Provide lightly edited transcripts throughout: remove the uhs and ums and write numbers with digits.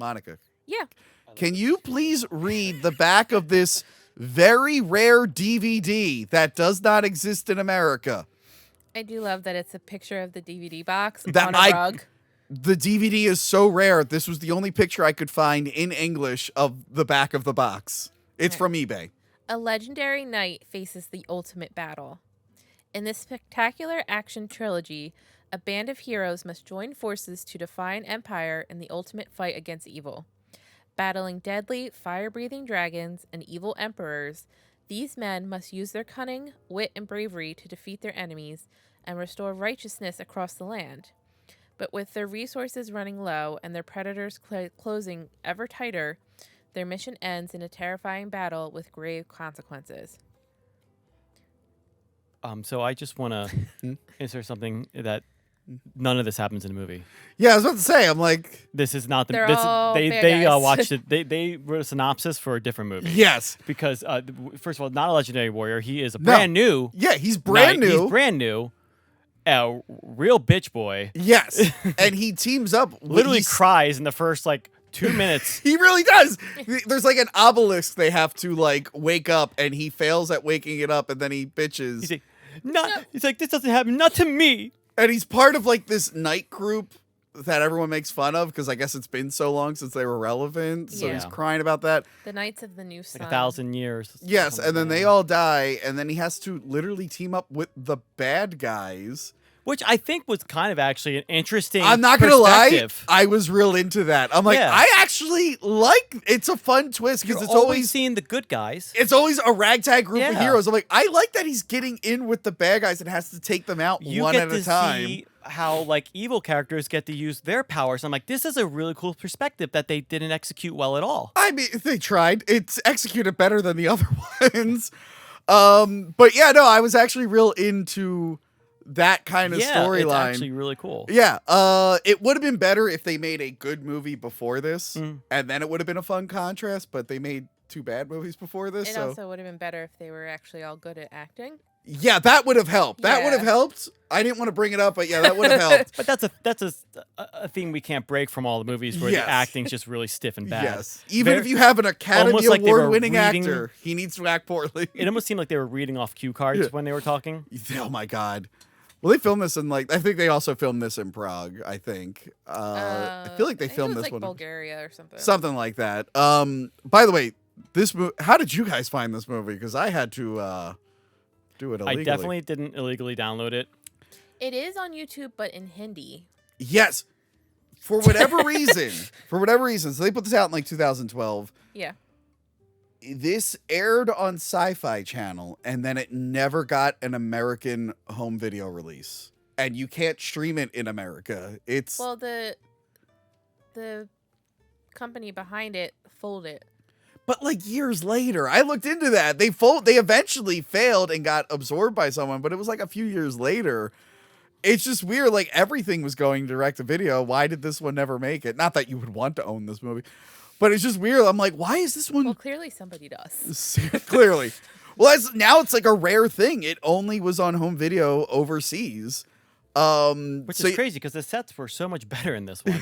Monica. Yeah. Can you please read the back of this very rare DVD that does not exist in America? I do love that it's a picture of the DVD box That on a rug. The DVD is so rare. This was the only picture I could find in English of the back of the box. It's from eBay. A legendary knight faces the ultimate battle. In this spectacular action trilogy, a band of heroes must join forces to defy an empire in the ultimate fight against evil. Battling deadly, fire-breathing dragons and evil emperors, these men must use their cunning, wit, and bravery to defeat their enemies and restore righteousness across the land. But with their resources running low and their predators closing ever tighter, their mission ends in a terrifying battle with grave consequences. So I just want to insert something that none of this happens in the movie. Yeah, I was about to say. I'm like, this is not the. They're This, all they bad they guys. watched it. They wrote a synopsis for a different movie. yes. Because first of all, not a legendary warrior. He is a brand new. Yeah, he's brand knight. new. He's brand new. A real bitch boy. Yes, and he teams up. Literally cries in the first 2 minutes. He really does. There's like an obelisk they have to wake up, and he fails at waking it up, and then he bitches. He's like, He's like, this doesn't happen. Not to me. And he's part of this night group that everyone makes fun of because I guess it's been so long since they were relevant. So he's Yeah. crying about that. The Knights of the New Sun. 1,000 years. Yes, and then they all die, and then he has to literally team up with the bad guys. Which I think was kind of actually an interesting I'm not gonna lie, perspective. I was real into that. I'm like, Yeah. I actually like. It's a fun twist because You're it's always seeing the good guys. It's always a ragtag group of Yeah. heroes. I'm like, I like that he's getting in with the bad guys and has to take them out You one get at to a time. see how evil characters get to use their powers. I'm like, this is a really cool perspective that they didn't execute well at all. I mean, they tried. It's executed better than the other ones. But yeah, no, I was actually real into that kind of It's storyline. actually really cool. Yeah, it would have been better if they made a good movie before this, and then it would have been a fun contrast. But they made two bad movies before this, It so also would have been better if they were actually all good at acting. yeah, that would have helped. That would have Yeah. helped. I didn't want to bring it up, but yeah, that would have helped. But that's a theme we can't break from all the movies where Yes. the acting's just really stiff and bad. Yes, even Very- if you have an Academy almost like they were Award-winning reading- actor, he needs to act poorly. It almost seemed like they were reading off cue cards Yeah. when they were talking. Oh my god. Well, they filmed this in I think they also filmed this in Prague. I think. I feel like they I think filmed it was this one. Bulgaria or something. Something like that. By the way, this movie. How did you guys find this movie? Because I had to do it illegally. I definitely didn't illegally download it. It is on YouTube, but in Hindi. Yes. For whatever reason. So they put this out in 2012. Yeah. This aired on Sci-Fi Channel, and then it never got an American home video release. And you can't stream it in America. It's Well, the company behind it folded. but years later, I looked into that. They eventually failed and got absorbed by someone, but it was a few years later. It's just weird. Everything was going direct to video. Why did this one never make it? Not that you would want to own this movie, but it's just weird. I'm like, why is this one? Well, clearly somebody does. Clearly. Well, now it's a rare thing. It only was on home video overseas. Which is crazy because the sets were so much better in this one.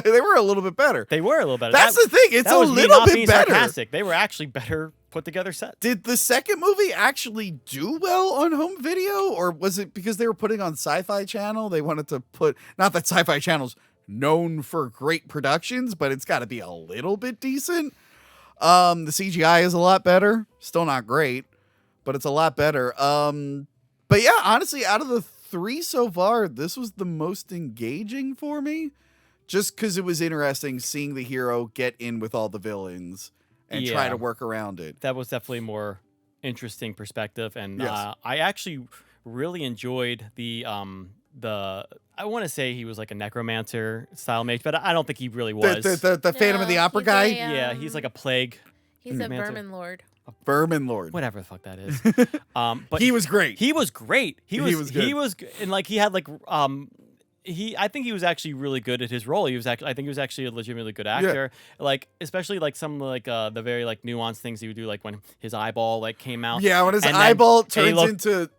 They were a little bit better. They were a little better. That's the thing. It's that a was me little not bit being better. sarcastic. They were actually better put together sets. Did the second movie actually do well on home video, or was it because they were putting on Sci-Fi Channel? They wanted to put, not that Sci-Fi Channel's known for great productions, but it's got to be a little bit decent. The CGI is a lot better. Still not great, but it's a lot better. But yeah, honestly, out of the three so far, this was the most engaging for me, just because it was interesting seeing the hero get in with all the villains and try Yeah. to work around it. That was definitely more interesting perspective, and Yes. I actually really enjoyed the I want to say he was like a necromancer style mage, but I don't think he really was. The Phantom of the No, Opera he's guy? a, Yeah, he's like a plague. He's a Necromancer. Vermin Lord. Vermin Lord. Whatever the fuck that is. But He was great. He was great. He was good. and he had I think he was actually really good at his role. I think he was actually a legitimately good actor. Like, especially like some like the very like nuanced things he would do, like when his eyeball like came out. Yeah, when his and then eyeball he turns looked- into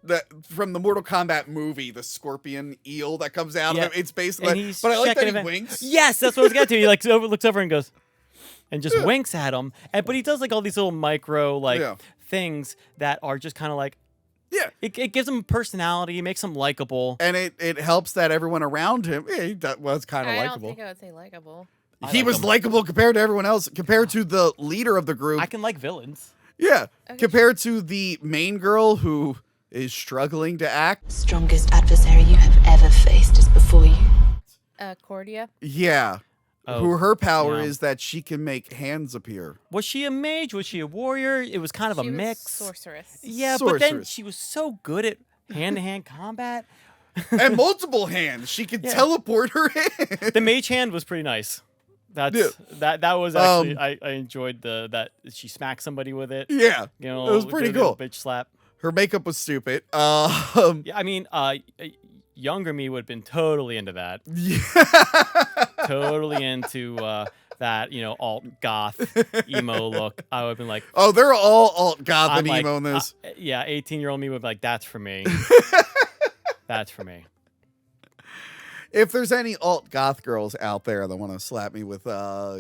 from the Mortal Kombat movie, the scorpion eel that comes out of him. It's and basically, he's but I like that checking he him- winks. Yes, that's what I was getting to. He like looks over and goes, and just winks at him. But he does like all these little micro like things that are just kind of like. Yeah. It gives him personality, makes him likable. And it helps that everyone around him, he was kind of I don't likable. think I would say likable. He was likable compared to everyone else, compared to the leader of the group. I can like villains. Yeah. Okay. Compared to the main girl who is struggling to act. Strongest adversary you have ever faced is before you. Cordia. Yeah. Oh, Who her power yeah. is that she can make hands appear. Was she a mage? Was she a warrior? It was kind of She a was mix. sorceress. Yeah, but then Sorceress. she was so good at hand-to-hand combat. And multiple hands. She could teleport her in. The mage hand was pretty nice. That was actually I enjoyed that she smacked somebody with it. Yeah. You know, It was pretty did a little cool. Bitch slap. Her makeup was stupid. Yeah, I mean, younger me would have been totally into that. Totally into that, alt goth emo look. I would have been like, Oh, they're all alt goth I'm and like, emo in this. yeah, 18-year-old me would be like, that's for me. That's for me. If there's any alt goth girls out there that want to slap me with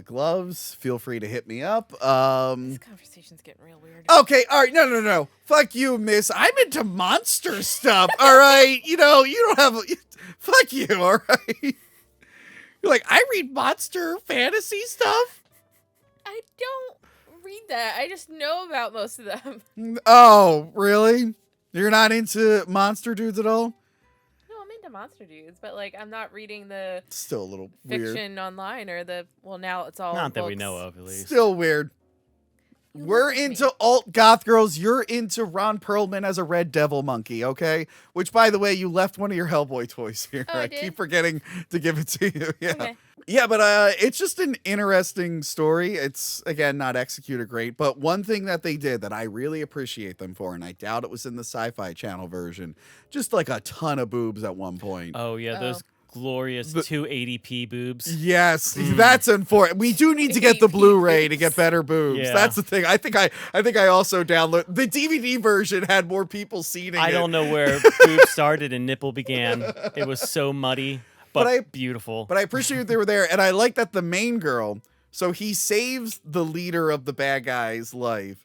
gloves, feel free to hit me up. This conversation's getting real weird. Okay, all right, no. Fuck you, miss. I'm into monster stuff, all right? You don't have... Fuck you, all right? You're like, I read monster fantasy stuff? I don't read that. I just know about most of them. Oh, really? You're not into monster dudes at all? No, I'm into monster dudes, but like I'm not reading the Still a little weird. fiction online or now it's all Not that we books. know of, at least. Still weird. You We're look at me. into alt goth girls. You're into Ron Perlman as a red devil monkey, okay? Which, by the way, you left one of your Hellboy toys here. Oh, I keep did? forgetting to give it to you. Yeah. Okay. Yeah, but it's just an interesting story. It's, again, not executed great. But one thing that they did that I really appreciate them for, and I doubt it was in the Sci-Fi Channel version, just like a ton of boobs at one point. Oh, yeah, those glorious 280p boobs. Yes, that's important. We do need to get the 80p Blu-ray to get boobs. better boobs. Yeah. That's the thing. I think I also download the DVD version had more people seeing it. I don't know where boob started and nipple began. It was so muddy, but beautiful. But I appreciate they were there, and I like that the main girl. So he saves the leader of the bad guy's life.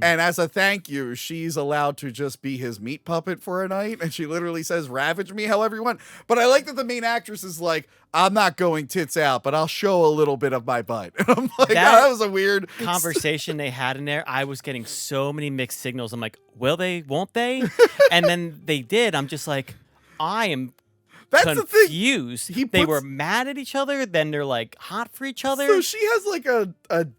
And as a thank you, she's allowed to just be his meat puppet for a night. And she literally says, ravage me however you want. But I like that the main actress is like, I'm not going tits out, but I'll show a little bit of my butt. And I'm like, that was a weird conversation they had in there. I was getting so many mixed signals. I'm like, will they, won't they? And then they did. I'm just like, I am That's the thing. confused. He They puts- were mad at each other, then they're like hot for each other. So she has like a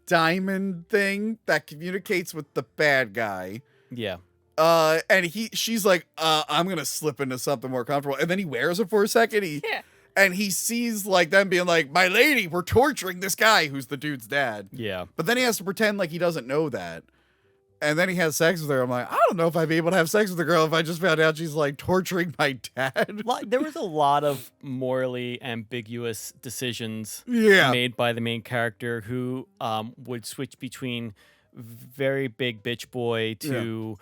diamond thing that communicates with the bad guy. Yeah. And she's like, I'm gonna slip into something more comfortable. And then he wears it for a second. Yeah. And he sees like them being like, my lady, we're torturing this guy who's the dude's dad. Yeah. But then he has to pretend like he doesn't know that. And then he has sex with her. I'm like, I don't know if I'd be able to have sex with a girl if I just found out she's like torturing my dad. There was a lot of morally ambiguous decisions Yeah. made by the main character who would switch between very big bitch boy to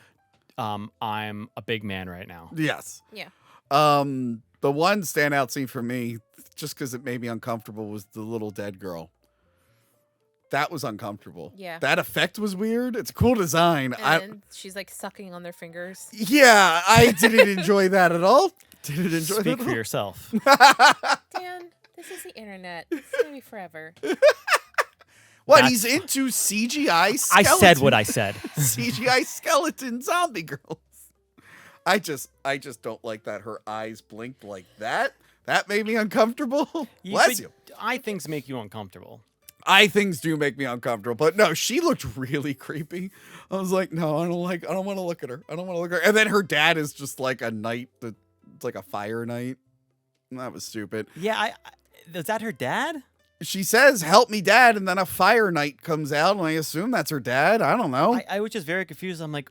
I'm a big man right now. Yes. Yeah. The one standout scene for me, just because it made me uncomfortable, was the little dead girl. That was uncomfortable. Yeah. That effect was weird. It's a cool design. And she's like sucking on their fingers. Yeah, I didn't enjoy that at all. Didn't enjoy Speak that for at yourself. Dan, this is the internet. It's gonna be forever. What, That's- he's into CGI I skeleton. said what I said. CGI skeleton zombie girls. I just don't like that her eyes blinked like that. That made me uncomfortable. Bless you. Eye things make you uncomfortable. Eye things do make me uncomfortable, but no, she looked really creepy. I was like, no, I don't want to look at her. I don't want to look at her. And then her dad is just like a knight it's like a fire knight. That was stupid. Yeah, is that her dad? She says, help me, dad, and then a fire knight comes out, and I assume that's her dad. I don't know. I was just very confused. I'm like,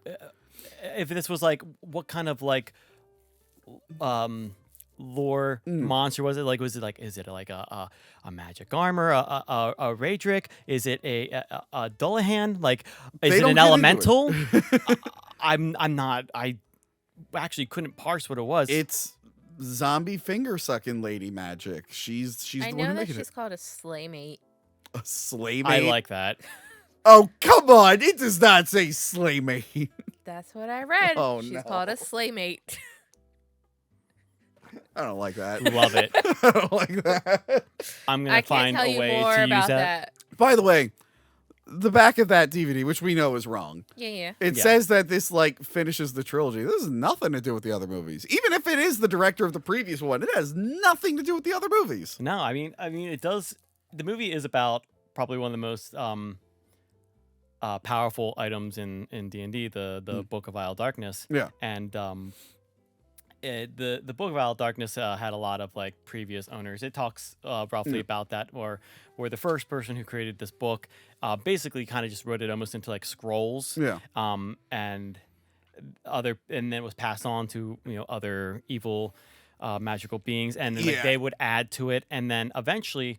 if this was like, what kind of like lore monster was it? Like, is it like a magic armor, a Raedric? Is it a Dullahan? Like, is They it don't an get into elemental? I'm not. I actually couldn't parse what it was. It's zombie finger sucking lady magic. She's I the one know who that making she's it. called a slaymate. A slaymate. I like that. Oh, come on! It does not say slaymate. That's what I read. Oh, She's no. called a slaymate. I don't like that. Love it. I don't like that. I'm I gonna can't find tell a you way more to use about that. By the way, the back of that DVD, which we know is wrong, Yeah. it Yeah. says that this like finishes the trilogy. This has nothing to do with the other movies. Even if it is the director of the previous one, it has nothing to do with the other movies. No, I mean, it does. The movie is about probably one of the most powerful items in D&D, the Book of Isle Darkness. Yeah. And the Book of Isle Darkness had a lot of like previous owners. It talks roughly about that, where the first person who created this book basically kind of just wrote it almost into like scrolls. Yeah. And then it was passed on to other evil magical beings, and then, like, Yeah. they would add to it, and then eventually.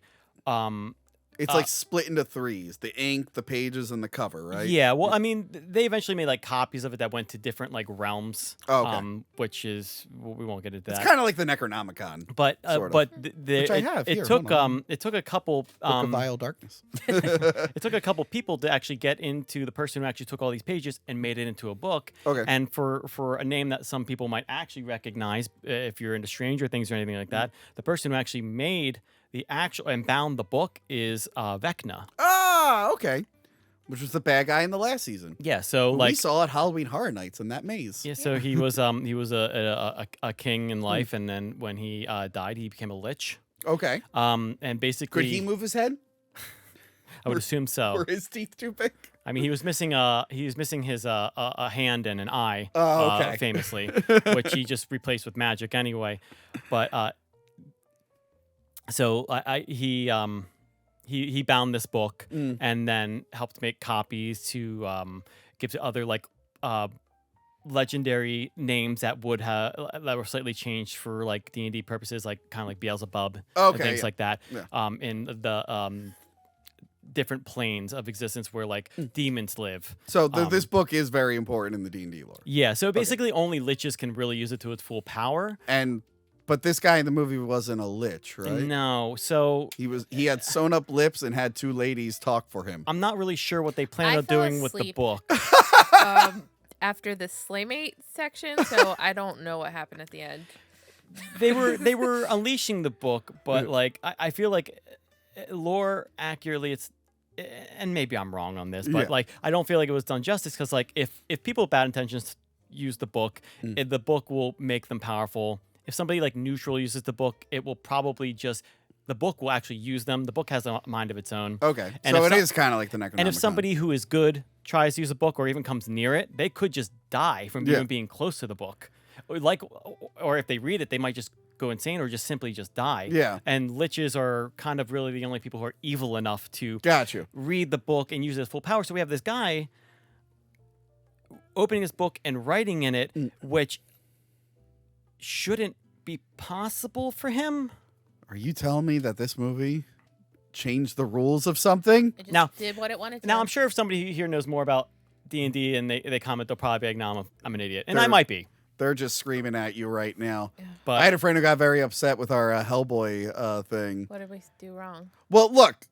It's like split into threes: the ink, the pages, and the cover, right? Yeah, well, I mean, they eventually made like copies of it that went to different like realms. Oh, okay. Which is we won't get into It's that. kind of like the Necronomicon. But sort of. but Which I have here, it hold took on. it took a couple Book of Vile Darkness. it took a couple people to actually get into the person who actually took all these pages and made it into a book. Okay. And for a name that some people might actually recognize, if you're into Stranger Things or anything like that, the person who actually made the actual and bound the book is Vecna. Ah, okay. Which was the bad guy in the last season. Yeah, so Who like we saw at Halloween Horror Nights in that maze. yeah, so he was a king in life, and then when he died, he became a lich. Okay. And basically, Could he move his head? I would assume so. Were his teeth too big? I mean, he was missing his a hand and an eye, Oh, okay. famously, which he just replaced with magic anyway. But so he bound this book and then helped make copies to give to other like legendary names that were slightly changed for like D&D purposes, like kind of like Beelzebub and Okay, things yeah. like that. Yeah. In the different planes of existence where like demons live. So this book is very important in the D&D lore. Yeah, so basically only liches can really use it to its full power. But this guy in the movie wasn't a lich, right? No, so He had sewn up lips and had two ladies talk for him. I'm not really sure what they plan I on fell doing with the asleep. book. After the slaymate section, so I don't know what happened at the end. They were unleashing the book, but like I feel like lore accurately, it's, and maybe I'm wrong on this, but Yeah. like I don't feel like it was done justice, because like if people with bad intentions use the book, the book will make them powerful. If somebody like neutral uses the book, it will probably the book will actually use them. The book has a mind of its own. Okay. And So if it some- is kind of like the Necronomicon. And if somebody who is good tries to use a book or even comes near it, they could just die from Yeah. even being close to the book. Or if they read it, they might just go insane or just simply just die. Yeah. And liches are kind of really the only people who are evil enough to Got you. read the book and use it as full power. So we have this guy opening his book and writing in it, which shouldn't be possible for him. Are you telling me that this movie changed the rules of something? It just Now- did what it wanted to. Now, I'm sure if somebody here knows more about D&D and they comment, they'll probably be like, no, I'm an idiot. And I They're- might be. They're just screaming at you right now. But I had a friend who got very upset with our Hellboy thing. What did we do wrong? Well, look.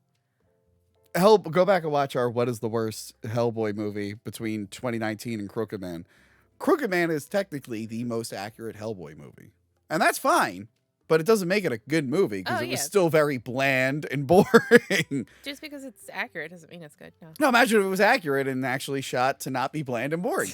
Go back and watch our What is the Worst Hellboy movie between 2019 and Crooked Man. Crooked Man is technically the most accurate Hellboy movie. And that's fine. But it doesn't make it a good movie because Oh, it was yeah. still very bland and boring. Just because it's accurate doesn't mean it's good. No. No, imagine if it was accurate and actually shot to not be bland and boring.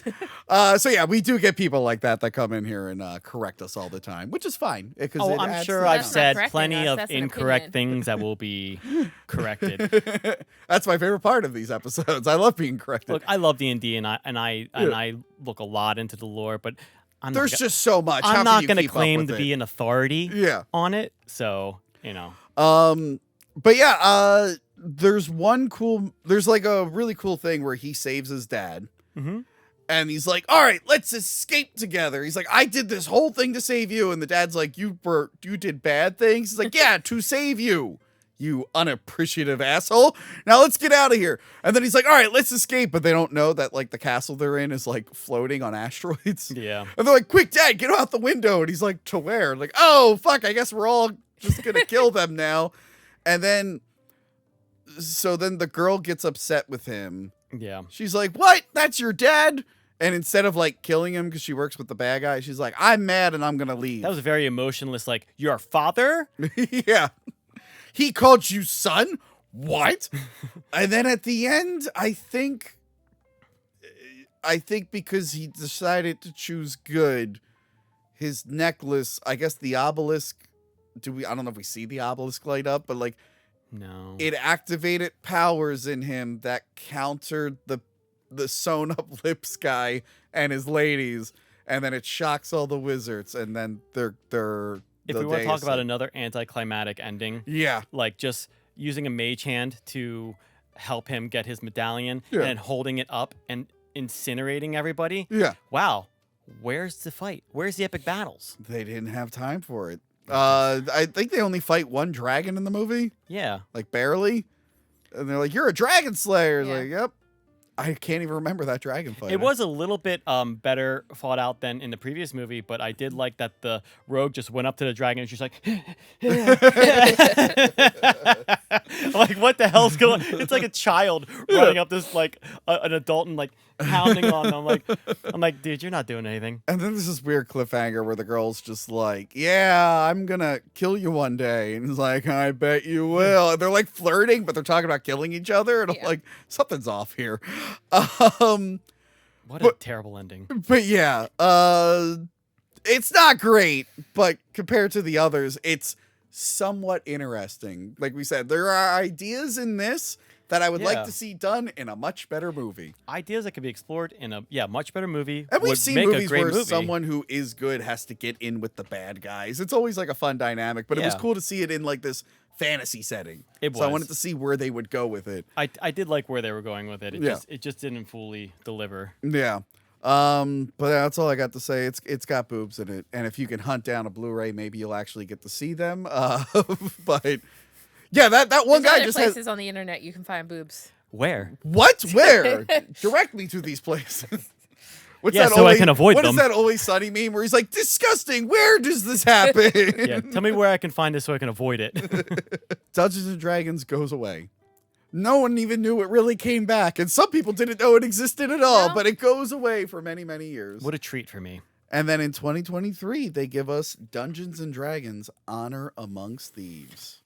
So yeah, we do get people like that come in here and correct us all the time, which is fine. oh, I'm sure to I've That's not said correcting plenty us, of that's an incorrect opinion. things that will be corrected. That's my favorite part of these episodes. I love being corrected. Look, I love D&D and I look a lot into the lore, but There's just so much. How I'm can not you going to keep up claim with to it? be an authority Yeah. on it. So, But yeah, there's like a really cool thing where he saves his dad. Mhm. And he's like, all right, let's escape together. He's like, I did this whole thing to save you. And the dad's like, you did bad things? He's like, yeah, to save you, you unappreciative asshole. Now let's get out of here. And then he's like, all right, let's escape. But they don't know that like the castle they're in is like floating on asteroids. Yeah. And they're like, quick, Dad, get out the window. And he's like, to where? Like, oh, fuck, I guess we're all just going to kill them now. And then, so then the girl gets upset with him. Yeah. She's like, what? That's your dad? And instead of like killing him because she works with the bad guy, she's like, I'm mad and I'm going to leave. That was very emotionless. Like, your father? Yeah. He called you son? What? And then at the end, I think because he decided to choose good, his necklace, I guess the obelisk, I don't know if we see the obelisk light up, but like, No. it activated powers in him that countered the sewn up lips guy and his ladies, and then it shocks all the wizards, and then they're If we want to talk about another anticlimactic ending, yeah, like just using a mage hand to help him get his medallion Yeah. and holding it up and incinerating everybody. yeah, Wow. Where's the fight? Where's the epic battles? they didn't have time for it. I think they only fight one dragon in the movie, Yeah. like barely, and they're like, you're a dragon slayer. Yeah. Like, yep. I can't even remember that dragon fight. It was a little bit better fought out than in the previous movie, but I did like that the rogue just went up to the dragon and she's like, I'm like, what the hell's going on? It's like a child running up this, like, an adult and, like, pounding on them. I'm like, dude, you're not doing anything. And then there's this weird cliffhanger where the girl's just like, yeah, I'm gonna kill you one day. And he's like, I bet you will. And they're like flirting, but they're talking about killing each other. And I'm Yeah. like, something's off here. What a terrible ending. But yeah, it's not great, but compared to the others, it's somewhat interesting. Like we said, there are ideas in this that I would like Yeah. to see done in a much better movie. Ideas that could be explored in a much better movie. And we've would seen make a movies great where movie. someone who is good has to get in with the bad guys. It's always like a fun dynamic, but it was Yeah. cool to see it in like this fantasy setting. It So I was. wanted to see where they would go with it. I did like where they were going with it. Yeah. It just didn't fully deliver. Yeah. But that's all I got to say. It's got boobs in it, and if you can hunt down a Blu-ray, maybe you'll actually get to see them. But yeah, that one There's guy other just places has on the internet you can find boobs. Where? what? Where? Direct me to these places. What's Yeah, that so I can avoid what them. is that Always Sunny meme where he's like, disgusting, where does this happen? Yeah, tell me where I can find this so I can avoid it. Dungeons and Dragons goes away. No one even knew it really came back, and some people didn't know it existed at all, No. but it goes away for many, many years. What a treat for me. And then in 2023, they give us Dungeons and Dragons Honor Amongst Thieves.